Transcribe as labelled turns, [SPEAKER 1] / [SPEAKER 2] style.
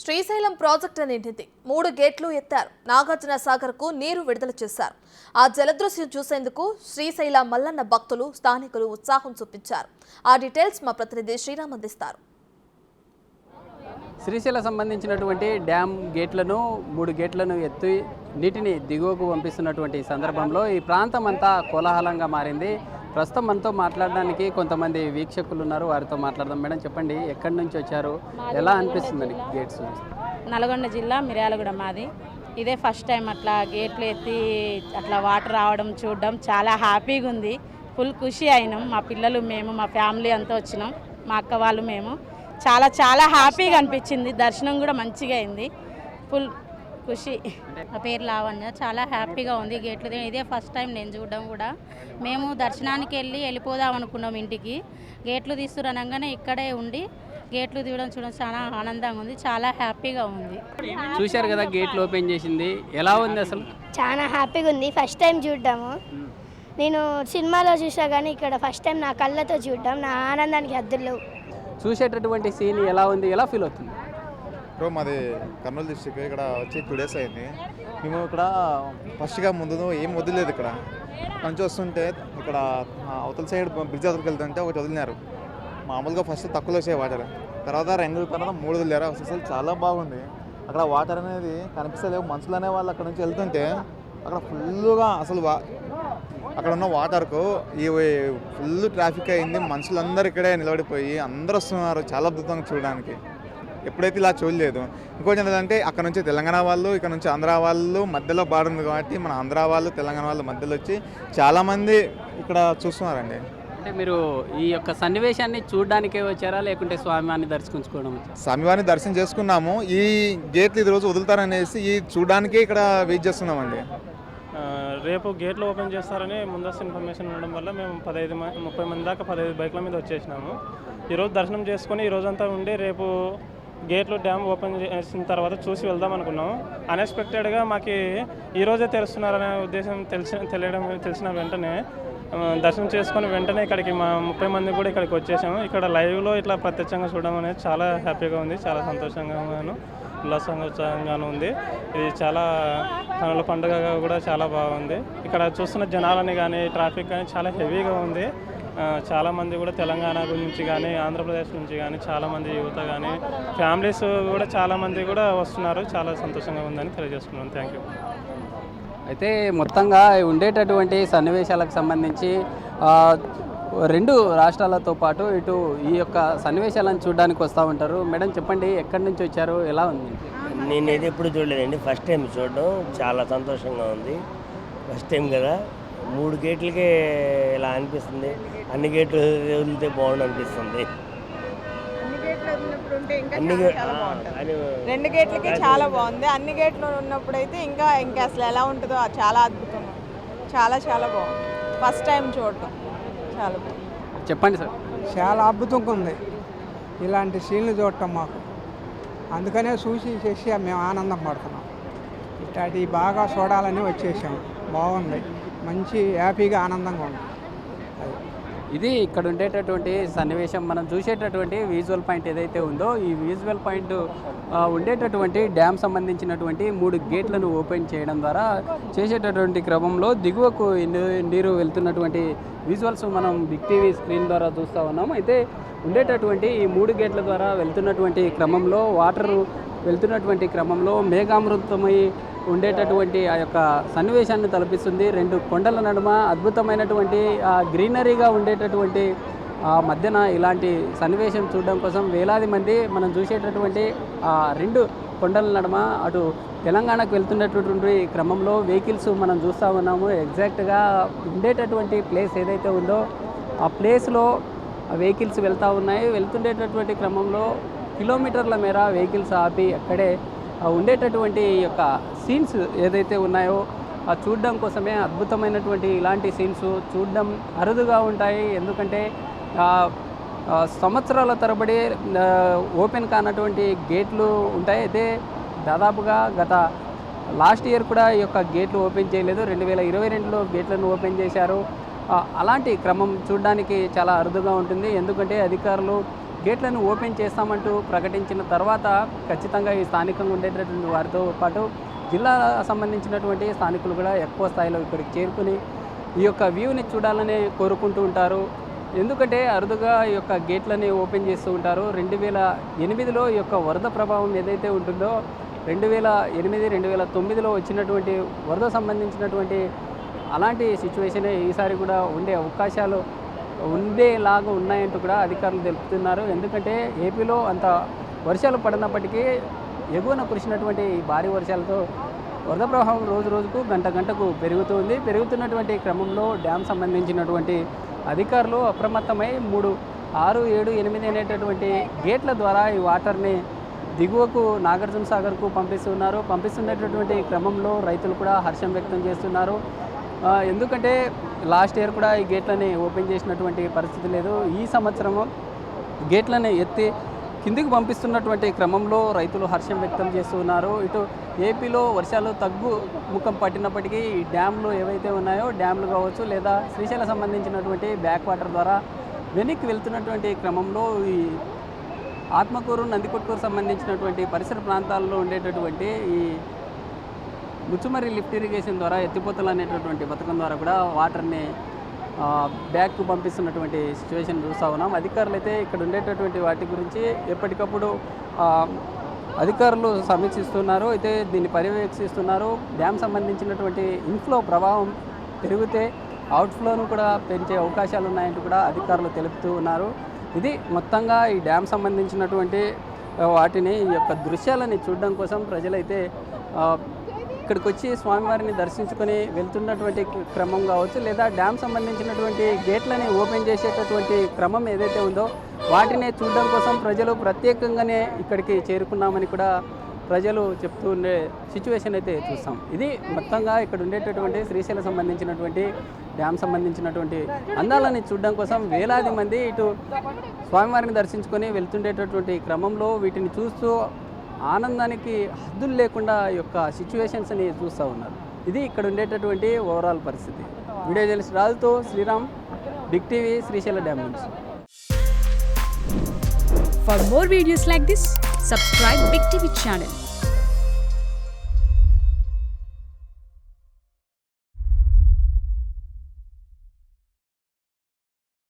[SPEAKER 1] Srisailam project నిండింది. 3 గేట్లు ఎత్తారు. నాగార్జున సాగర్ కు నీరు విడుదల చేశారు. ఆ జలదృశ్యం చూసేందుకు శ్రీశైల మల్లన్న భక్తులు, స్థానికులు ఉత్సాహం చూపించారు. ఆ డీటెయిల్స్ మా ప్రతినిధి శ్రీరామ్ అందిస్తారు.
[SPEAKER 2] శ్రీశైలం సంబంధించినటువంటి డ్యామ్ గేట్లను 3 గేట్లను ఎత్తి నీటిని దిగువకు పంపిస్తున్నటువంటి సందర్భంలో ఈ ప్రాంతం అంతా కోలాహలంగా మారింది. ప్రస్తుతం మనతో మాట్లాడడానికి కొంతమంది వీక్షకులు ఉన్నారు, వారితో మాట్లాడదాం. మేడం చెప్పండి, ఎక్కడి నుంచి వచ్చారు, ఎలా అనిపిస్తుంది గేట్స్?
[SPEAKER 3] నల్గొండ జిల్లా మిర్యాలగూడ మాది. ఇదే ఫస్ట్ టైం అట్లా గేట్లు ఎత్తి అట్లా వాటర్ రావడం చూడడం చాలా హ్యాపీగా ఉంది. ఫుల్ ఖుషి అయినాం. మా పిల్లలు మేము మా ఫ్యామిలీ అంతా వచ్చినాం, మా అక్క వాళ్ళు మేము. చాలా చాలా హ్యాపీగా అనిపించింది. దర్శనం కూడా మంచిగా అయింది. ఫుల్ ఖుషి.
[SPEAKER 4] నా పేరు లావణ్య. చాలా హ్యాపీగా ఉంది గేట్లు. ఇదే ఫస్ట్ టైం నేను చూడడం కూడా. మేము దర్శనానికి వెళ్ళిపోదాం అనుకున్నాం ఇంటికి. గేట్లు తీసుకురనగానే ఇక్కడే ఉండి గేట్లు చూడడం చాలా ఆనందంగా ఉంది, చాలా హ్యాపీగా ఉంది.
[SPEAKER 2] చూశారు కదా గేట్లు ఓపెన్ చేసింది, ఎలా ఉంది అసలు?
[SPEAKER 5] చాలా హ్యాపీగా ఉంది. ఫస్ట్ టైం చూడడము. నేను సినిమాలో చూసా కానీ ఇక్కడ ఫస్ట్ టైం నా కళ్ళతో చూడడం, నా ఆనందానికి హద్దులు.
[SPEAKER 2] చూసేటటువంటి సీన్ ఎలా ఉంది, ఎలా ఫీల్ అవుతుంది?
[SPEAKER 6] బ్రో మాది కర్నూలు డిస్టిక్. ఇక్కడ వచ్చి 2 days అయింది. మేము ఇక్కడ ఫస్ట్గా ముందు ఏం వదిలేదు. ఇక్కడ మంచి వస్తుంటే ఇక్కడ అవతల సైడ్ బ్రిడ్జ్ అవతలకి వెళ్తుంటే ఒకటి వదిలినారు. మామూలుగా ఫస్ట్ తక్కువలో వచ్చే వాటర్, తర్వాత 2 తర్వాత 3 వదిలేరు. అసలు చాలా బాగుంది. అక్కడ వాటర్ అనేది కనిపిస్తలేవు. మనుషులు అనే వాళ్ళు అక్కడ నుంచి వెళ్తుంటే అక్కడ ఫుల్గా అసలు అక్కడ ఉన్న వాటర్కు ఈ ఫుల్ ట్రాఫిక్ అయింది. మనుషులందరూ ఇక్కడే నిలబడిపోయి అందరూ వస్తున్నారు. చాలా అద్భుతంగా చూడడానికి. ఎప్పుడైతే ఇలా చూడలేదు. ఇంకోటి ఏంటంటే అక్కడ నుంచి తెలంగాణ వాళ్ళు, ఇక్కడ నుంచి ఆంధ్ర వాళ్ళు మధ్యలో బాడుంది కాబట్టి మన ఆంధ్ర వాళ్ళు తెలంగాణ వాళ్ళు మధ్యలో వచ్చి చాలామంది ఇక్కడ చూస్తున్నారండి.
[SPEAKER 2] అంటే మీరు ఈ యొక్క సన్నివేశాన్ని చూడడానికే వచ్చారా, లేకుంటే స్వామివారిని దర్శించుకోవడం?
[SPEAKER 6] స్వామివారిని దర్శనం చేసుకున్నాము. ఈ గేట్లు ఇది రోజు వదులుతారనేసి ఈ చూడడానికే ఇక్కడ వెయిట్ చేస్తున్నామండి.
[SPEAKER 7] రేపు గేట్లు ఓపెన్ చేస్తారని ముందస్తు ఇన్ఫర్మేషన్ ఉండడం వల్ల మేము 30 మంది దాకా 15 బైక్ల మీద వచ్చేసినాము. ఈరోజు దర్శనం చేసుకొని ఈ రోజంతా ఉండి రేపు గేట్లు డ్యామ్ ఓపెన్ చేసిన తర్వాత చూసి వెళ్దాం అనుకున్నాము. అన్ఎక్స్పెక్టెడ్గా మాకు ఈరోజే తెలుస్తున్నారనే ఉద్దేశం తెలిసిన వెంటనే దర్శనం చేసుకొని వెంటనే ఇక్కడికి మా 30 మంది కూడా ఇక్కడికి వచ్చేసాము. ఇక్కడ లైవ్లో ఇట్లా ప్రత్యక్షంగా చూడడం అనేది చాలా హ్యాపీగా ఉంది, చాలా సంతోషంగాను ఉల్లాసంగా ఉత్సాహంగాను ఉంది. ఇది చాలా కనుల పండుగగా కూడా చాలా బాగుంది. ఇక్కడ చూస్తున్న జనాలని కానీ ట్రాఫిక్ కానీ చాలా హెవీగా ఉంది. చాలామంది కూడా తెలంగాణ నుంచి కానీ ఆంధ్రప్రదేశ్ నుంచి కానీ చాలామంది యువత కానీ ఫ్యామిలీస్ కూడా చాలామంది కూడా వస్తున్నారు. చాలా సంతోషంగా ఉందని తెలియజేస్తున్నాను. Thank you.
[SPEAKER 2] అయితే మొత్తంగా ఉండేటటువంటి సన్నివేశాలకు సంబంధించి 2 రాష్ట్రాలతో పాటు ఇటు ఈ యొక్క సన్నివేశాలను చూడడానికి వస్తూ ఉంటారు. మేడం చెప్పండి, ఎక్కడి నుంచి వచ్చారు, ఎలా ఉంది?
[SPEAKER 8] నేను ఇది ఎప్పుడు చూడలేదండి, ఫస్ట్ టైం చూడడం. చాలా సంతోషంగా ఉంది. ఫస్ట్ టైం కదా, 3 గేట్లకే ఇలా అనిపిస్తుంది. అన్ని గేట్లు వదిలితే బాగుండు అనిపిస్తుంది.
[SPEAKER 9] 2 గేట్లకి చాలా బాగుంది. అన్ని గేట్లు ఉన్నప్పుడైతే ఇంకా అసలు ఎలా ఉంటుందో చాలా అద్భుతంగా, చాలా చాలా బాగుంది. ఫస్ట్ టైం చూడటం చాలా బాగుంది.
[SPEAKER 2] చెప్పండి సార్.
[SPEAKER 10] చాలా అద్భుతంగా ఉంది ఇలాంటి సీన్లు చూడటం మాకు. అందుకనే చూసి మేము ఆనందం పడుతున్నాం. ఇట్లాంటి బాగా చూడాలని వచ్చేసాం. బాగుంది, మంచి హ్యాపీగా ఆనందంగా ఉంది.
[SPEAKER 2] ఇది ఇక్కడ ఉండేటటువంటి సన్నివేశం. మనం చూసేటటువంటి విజువల్ పాయింట్ ఏదైతే ఉందో ఈ విజువల్ పాయింట్ ఉండేటటువంటి డ్యామ్ సంబంధించినటువంటి 3 గేట్లను ఓపెన్ చేయడం ద్వారా చేసేటటువంటి క్రమంలో దిగువకు నీరు వెళ్తున్నటువంటి విజువల్స్ మనం బిగ్ టీవీ స్క్రీన్ ద్వారా చూస్తూ ఉన్నాం. అయితే ఉండేటటువంటి ఈ 3 గేట్ల ద్వారా వెళ్తున్నటువంటి క్రమంలో వాటర్ వెళ్తున్నటువంటి క్రమంలో మేఘామృతమై ఉండేటటువంటి ఆ యొక్క సన్నివేశాన్ని తలపిస్తుంది. 2 కొండల నడుమ అద్భుతమైనటువంటి గ్రీనరీగా ఉండేటటువంటి మధ్యన ఇలాంటి సన్నివేశం చూడడం కోసం వేలాది మంది మనం చూసేటటువంటి 2 కొండల నడుమ అటు తెలంగాణకు వెళ్తున్నటువంటి క్రమంలో వెహికల్స్ మనం చూస్తూ ఉన్నాము. ఎగ్జాక్ట్గా ఉండేటటువంటి ప్లేస్ ఏదైతే ఉందో ఆ ప్లేస్లో వెహికల్స్ వెళ్తూ ఉన్నాయి. వెళ్తుండేటటువంటి క్రమంలో కిలోమీటర్ల మేర వెహికల్స్ ఆపి అక్కడే ఉండేటటువంటి యొక్క సీన్స్ ఏదైతే ఉన్నాయో చూడడం కోసమే. అద్భుతమైనటువంటి ఇలాంటి సీన్స్ చూడడం అరుదుగా ఉంటాయి. ఎందుకంటే సంవత్సరాల తరబడి ఓపెన్ కానటువంటి గేట్లు ఉంటాయి. అయితే దాదాపుగా గత లాస్ట్ ఇయర్ కూడా ఈ యొక్క గేట్లు ఓపెన్ చేయలేదు. 2022లో గేట్లను ఓపెన్ చేశారు. అలాంటి క్రమం చూడడానికి చాలా అరుదుగా ఉంటుంది. ఎందుకంటే అధికారులు గేట్లను ఓపెన్ చేస్తామంటూ ప్రకటించిన తర్వాత ఖచ్చితంగా ఈ స్థానికంగా ఉండేటటువంటి వారితో పాటు జిల్లా సంబంధించినటువంటి స్థానికులు కూడా ఎక్కువ స్థాయిలో ఇక్కడికి చేరుకుని ఈ యొక్క వ్యూని చూడాలని కోరుకుంటూ ఉంటారు. ఎందుకంటే అరుదుగా ఈ యొక్క గేట్లని ఓపెన్ చేస్తూ ఉంటారు. 2008లో ఈ యొక్క వరద ప్రభావం ఏదైతే ఉంటుందో 2008, 2009లో వచ్చినటువంటి వరద సంబంధించినటువంటి అలాంటి సిచ్యువేషన్ ఈసారి కూడా ఉండే అవకాశాలు ఉండేలాగా ఉన్నాయంటూ కూడా అధికారులు తెలుపుతున్నారు. ఎందుకంటే ఏపీలో అంత వర్షాలు పడినప్పటికీ ఎగువన కురిసినటువంటి ఈ భారీ వర్షాలతో వరద ప్రవాహం రోజు రోజుకు గంటకు పెరుగుతుంది. పెరుగుతున్నటువంటి క్రమంలో డ్యామ్ సంబంధించినటువంటి అధికారులు అప్రమత్తమై 3, 6, 7, 8 అనేటటువంటి గేట్ల ద్వారా ఈ వాటర్ని దిగువకు నాగార్జున సాగర్కు పంపిస్తున్నారు. పంపిస్తున్నటువంటి క్రమంలో రైతులు కూడా హర్షం వ్యక్తం చేస్తున్నారు. ఎందుకంటే లాస్ట్ ఇయర్ కూడా ఈ గేట్లని ఓపెన్ చేసినటువంటి పరిస్థితి లేదు. ఈ సంవత్సరము గేట్లని ఎత్తి కిందికి పంపిస్తున్నటువంటి క్రమంలో రైతులు హర్షం వ్యక్తం చేస్తున్నారు. ఇటు ఏపీలో వర్షాలు ముఖం పట్టినప్పటికీ ఈ డ్యామ్లు ఏవైతే ఉన్నాయో డ్యామ్లు కావచ్చు లేదా శ్రీశైలం సంబంధించినటువంటి బ్యాక్ వాటర్ ద్వారా వెనక్కి వెళ్తున్నటువంటి క్రమంలో ఈ ఆత్మకూరు, నందికొట్కూరు సంబంధించినటువంటి పరిసర ప్రాంతాల్లో ఉండేటటువంటి ఈ ముచ్చుమర్రి లిఫ్ట్ ఇరిగేషన్ ద్వారా ఎత్తిపోతలు అనేటటువంటి పథకం ద్వారా కూడా వాటర్ని బ్యాక్కు పంపిస్తున్నటువంటి సిచ్యువేషన్ చూస్తూ ఉన్నాం. అధికారులు అయితే ఇక్కడ ఉండేటటువంటి వాటి గురించి ఎప్పటికప్పుడు అధికారులు సమీక్షిస్తున్నారు. అయితే దీన్ని పర్యవేక్షిస్తున్నారు. డ్యామ్ సంబంధించినటువంటి ఇన్ఫ్లో ప్రభావం పెరిగితే అవుట్ఫ్లోను కూడా పెంచే అవకాశాలు ఉన్నాయంటూ కూడా అధికారులు తెలుపుతూ ఉన్నారు. ఇది మొత్తంగా ఈ డ్యామ్ సంబంధించినటువంటి వాటిని ఈ యొక్క దృశ్యాలని చూడడం కోసం ప్రజలైతే ఇక్కడికి వచ్చి స్వామివారిని దర్శించుకొని వెళ్తున్నటువంటి క్రమం కావచ్చు లేదా డ్యామ్ సంబంధించినటువంటి గేట్లని ఓపెన్ చేసేటటువంటి క్రమం ఏదైతే ఉందో వాటిని చూడడం కోసం ప్రజలు ప్రత్యేకంగానే ఇక్కడికి చేరుకున్నామని కూడా ప్రజలు చెప్తూ ఉండే సిచ్యువేషన్ అయితే చూస్తాం. ఇది మొత్తంగా ఇక్కడ ఉండేటటువంటి శ్రీశైలం సంబంధించినటువంటి డ్యామ్ సంబంధించినటువంటి అందాలని చూడడం కోసం వేలాది మంది ఇటు స్వామివారిని దర్శించుకొని వెళ్తుండేటటువంటి క్రమంలో వీటిని చూస్తూ ఆనందానికి హద్దులు లేకుండా ఈ యొక్క సిచ్యువేషన్స్ని చూస్తూ ఉన్నారు. ఇది ఇక్కడ ఉండేటటువంటి ఓవరాల్ పరిస్థితి. వీడియో జర్నలిస్ట్ రాజుతో Sriram, big TV, Srisailam dam నుంచి.
[SPEAKER 11] For more videos like this, subscribe Big TV channel.